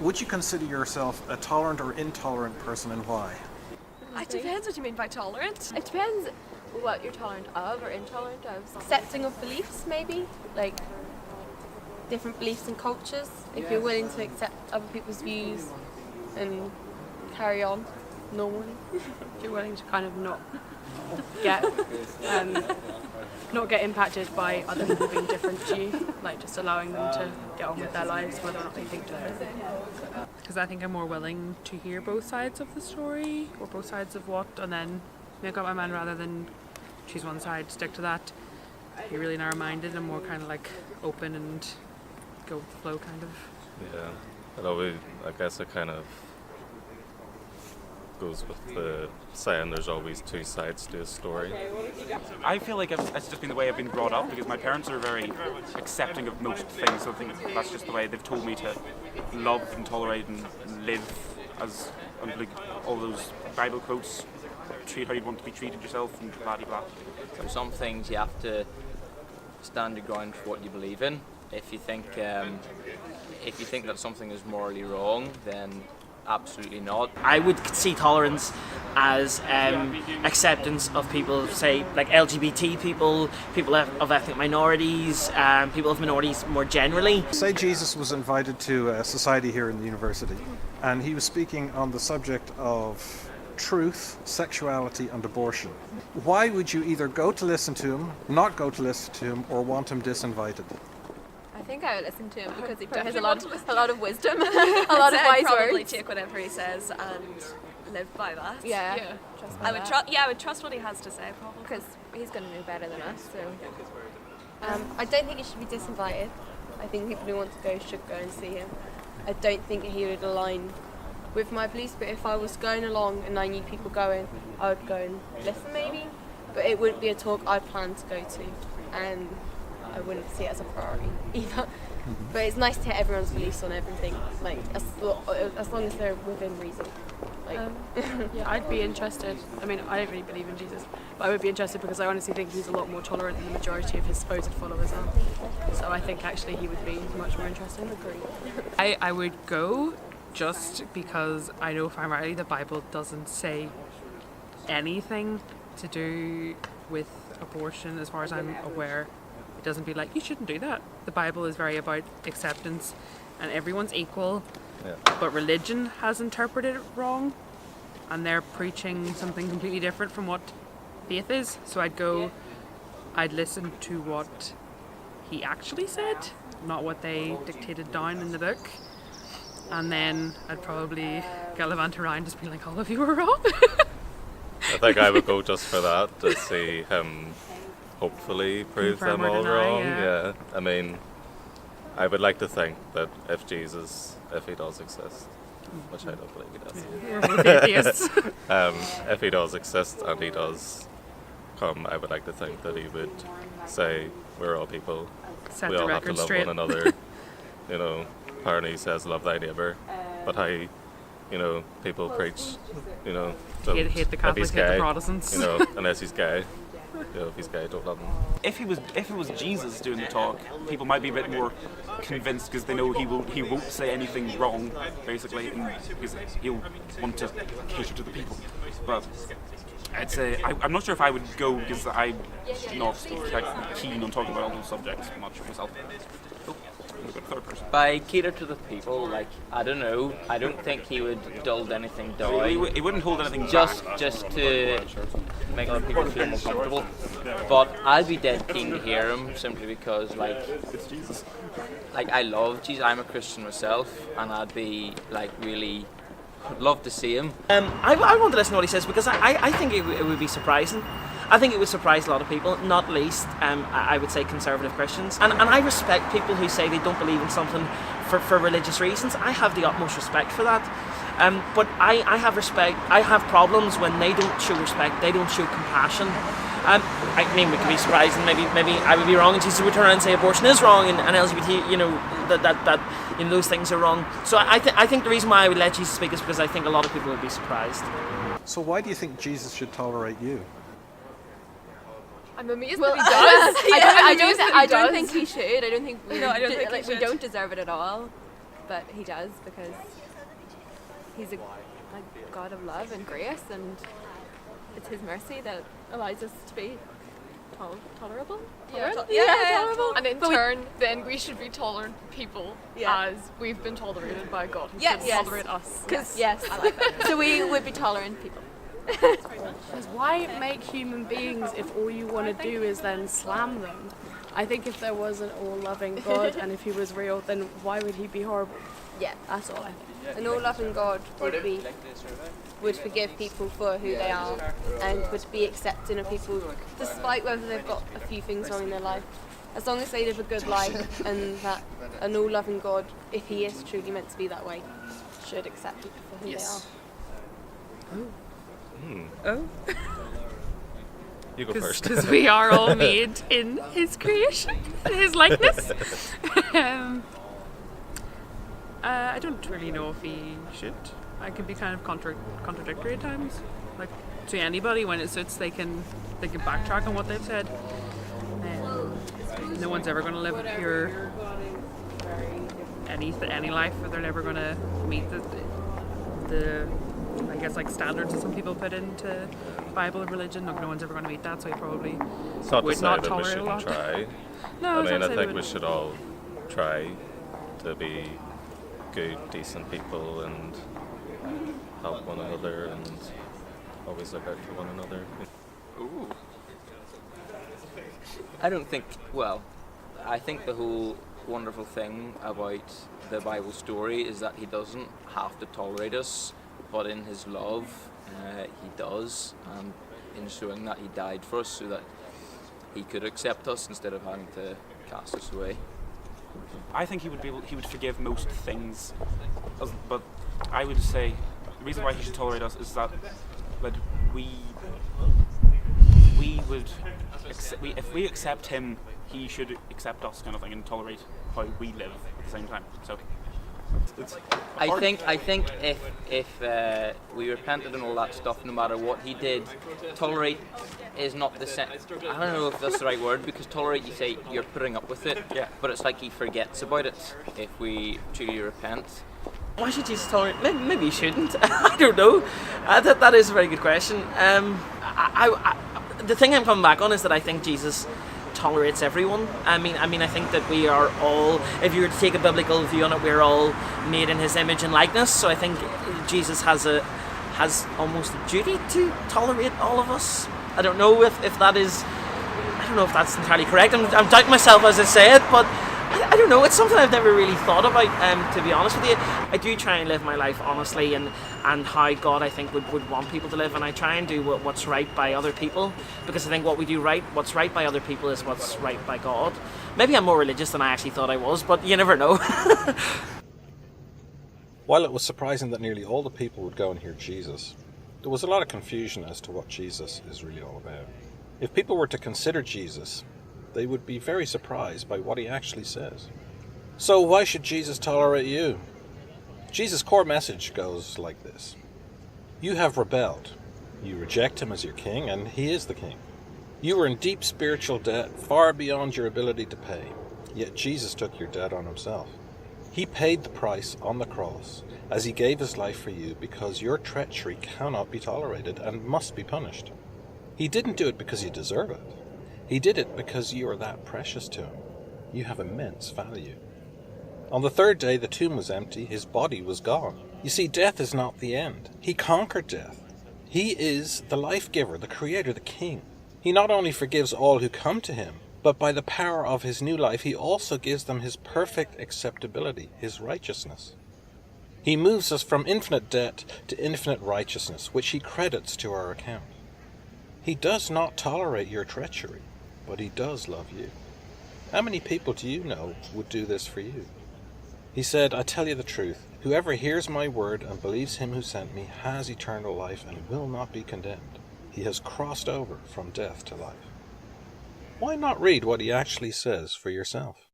Would you consider yourself a tolerant or intolerant person, and why? It depends what you mean by tolerant. It depends what you're tolerant of or intolerant of. Accepting of beliefs, maybe, like different beliefs and cultures. If you're willing to accept other people's views and carry on normally. If you're willing to kind of not get impacted by other people being different to you, like just allowing them to get on with their lives whether or not they think differently. Because I think I'm more willing to hear both sides of the story, or both sides of what, and then make up my mind rather than choose one side, stick to that. Be really narrow-minded and more kind of like open and go with the flow kind of. Yeah, it always, I guess it kind of goes with the saying there's always two sides to a story. I feel like it's just been the way I've been brought up, because my parents are very accepting of most things, so I think that's just the way they've told me to love and tolerate and live as, like all those Bible quotes, treat how you'd want to be treated yourself and blah blah. For some things you have to stand your ground for what you believe in. If you think that something is morally wrong, then absolutely not. I would see tolerance as acceptance of people, say, like LGBT people, people of ethnic minorities, people of minorities more generally. Say Jesus was invited to a society here in the university, and he was speaking on the subject of truth, sexuality and abortion. Why would you either go to listen to him, not go to listen to him, or want him disinvited? I think I would listen to him because he has a lot of wisdom, a lot of wise probably words. take whatever he says and live by that. Yeah. I would trust what he has to say, probably, because he's going to know better than us. So, I don't think he should be disinvited. I think people who want to go should go and see him. I don't think he would align with my beliefs, but if I was going along and I knew people going, I would go and listen maybe. But it wouldn't be a talk I plan to go to, and I wouldn't see it as a priority either. But it's nice to hear everyone's beliefs on everything, like as long as they're within reason. Like, Yeah, I'd be interested. I mean, I don't really believe in Jesus, but I would be interested because I honestly think he's a lot more tolerant than the majority of his supposed followers are. So I think actually he would be much more interesting. I would go just because I know primarily the Bible doesn't say anything to do with abortion as far as I'm aware. It doesn't be like, you shouldn't do that. The Bible is very about acceptance and everyone's equal, but religion has interpreted it wrong and they're preaching something completely different from what faith is. So I'd listen to what he actually said, not what they dictated down in the book. And then I'd probably gallivant around just being like, all of you were wrong. I think I would go just for that, to see him hopefully prove them all wrong. Yeah. I mean, I would like to think that if he does exist, which I don't believe he does. We're both atheists. If he does exist and he does come, I would like to think that he would say, we're all people, Set we the all have to record love straight. one another. You know, apparently he says love thy neighbour, but how, you know, people preach, you know, Hate the Catholics, hate the Protestants. You know, unless he's gay. You know, if he's gay, don't love him. If it was Jesus doing the talk, people might be a bit more convinced because they know he won't say anything wrong, basically, because he'll want to cater to the people. But I'd say I'm not sure if I would go because I'm not keen on talking about all those subjects much myself. Third person. By cater to the people, like, I don't know, I don't think he would dull anything down. He wouldn't hold anything just back. Just to make other people feel more comfortable. But I'd be dead keen to hear him simply because, like, It's Jesus. like I love Jesus. I'm a Christian myself, and I'd be like really would love to see him. I want to listen to what he says because I think it would be surprising. I think it would surprise a lot of people, not least, I would say, conservative Christians. And I respect people who say they don't believe in something for religious reasons. I have the utmost respect for that. But I have respect. I have problems when they don't show respect, they don't show compassion. I mean, we could be surprised, and maybe I would be wrong, and Jesus would turn around and say abortion is wrong, and LGBT, you know, that you know, those things are wrong. So I think the reason why I would let Jesus speak is because I think a lot of people would be surprised. So why do you think Jesus should tolerate you? I'm amazed that he does. I don't think he should. I don't think we No, I don't think he we should. don't deserve it at all. but he does, because he's a God of love and grace, and it's his mercy that allows us to be tolerable. Tolerable. And in turn, then we should be tolerant people as we've been tolerated by God. Who should tolerate us. Yes, I like that. So we would be tolerant people. Because why make human beings if all you want to do is then slam them? I think if there was an all-loving God and if he was real, then why would he be horrible? Yeah, That's all I think. an all-loving God would forgive people for who they are and would be accepting of people despite whether they've got a few things wrong in their life. As long as they live a good life, and that an all-loving God, if he is truly meant to be that way, should accept people for who they are. Oh. You go first. Because we are all made in his creation, in his likeness. I don't really know if he should. I can be kind of contradictory at times. Like, to anybody, when it suits, they can backtrack on what they've said. No one's ever going to live a pure any life, or they're never going to meet the I guess, like, standards that some people put into Bible and religion. Like, no one's ever going to meet that, so he probably It's not to would say not that we tolerate a lot. shouldn't try. No, I mean, I think we we should all try to be good, decent people and help one another and always look out for one another. Ooh. I don't think, well, I think the whole wonderful thing about the Bible story is that he doesn't have to tolerate us, but in his love, he does, and in showing that he died for us so that he could accept us instead of having to cast us away. I think he would forgive most things, but I would say the reason why he should tolerate us is that we would if we accept him, he should accept us, kind of thing, and tolerate how we live at the same time. So I think if we repented and all that stuff, no matter what he did, tolerate is not the same. I don't know if that's the right word, because tolerate, you say you're putting up with it, but it's like he forgets about it if we truly repent. Why should Jesus tolerate? Maybe he shouldn't. I don't know. That is a very good question. The thing I'm coming back on is that I think Jesus tolerates everyone. I mean, I think that we are all, if you were to take a biblical view on it, we're all made in his image and likeness. So I think Jesus has almost a duty to tolerate all of us. I don't know if that is, I don't know if that's entirely correct. I'm doubting myself as I say it, but I don't know. It's something I've never really thought about, to be honest with you. I do try and live my life honestly and how God, I think, would want people to live, and I try and do what's right by other people, because I think what's right by other people is what's right by God. Maybe I'm more religious than I actually thought I was, but you never know. While it was surprising that nearly all the people would go and hear Jesus, there was a lot of confusion as to what Jesus is really all about. If people were to consider Jesus, they would be very surprised by what he actually says. So why should Jesus tolerate you? Jesus' core message goes like this. You have rebelled. You reject him as your king, and he is the king. You were in deep spiritual debt, far beyond your ability to pay. Yet Jesus took your debt on himself. He paid the price on the cross as he gave his life for you, because your treachery cannot be tolerated and must be punished. He didn't do it because you deserve it. He did it because you are that precious to him. You have immense value. On the third day, the tomb was empty. His body was gone. You see, death is not the end. He conquered death. He is the life giver, the creator, the king. He not only forgives all who come to him, but by the power of his new life, he also gives them his perfect acceptability, his righteousness. He moves us from infinite debt to infinite righteousness, which he credits to our account. He does not tolerate your treachery, but he does love you. How many people do you know would do this for you? He said, I tell you the truth, whoever hears my word and believes him who sent me has eternal life and will not be condemned. He has crossed over from death to life. Why not read what he actually says for yourself?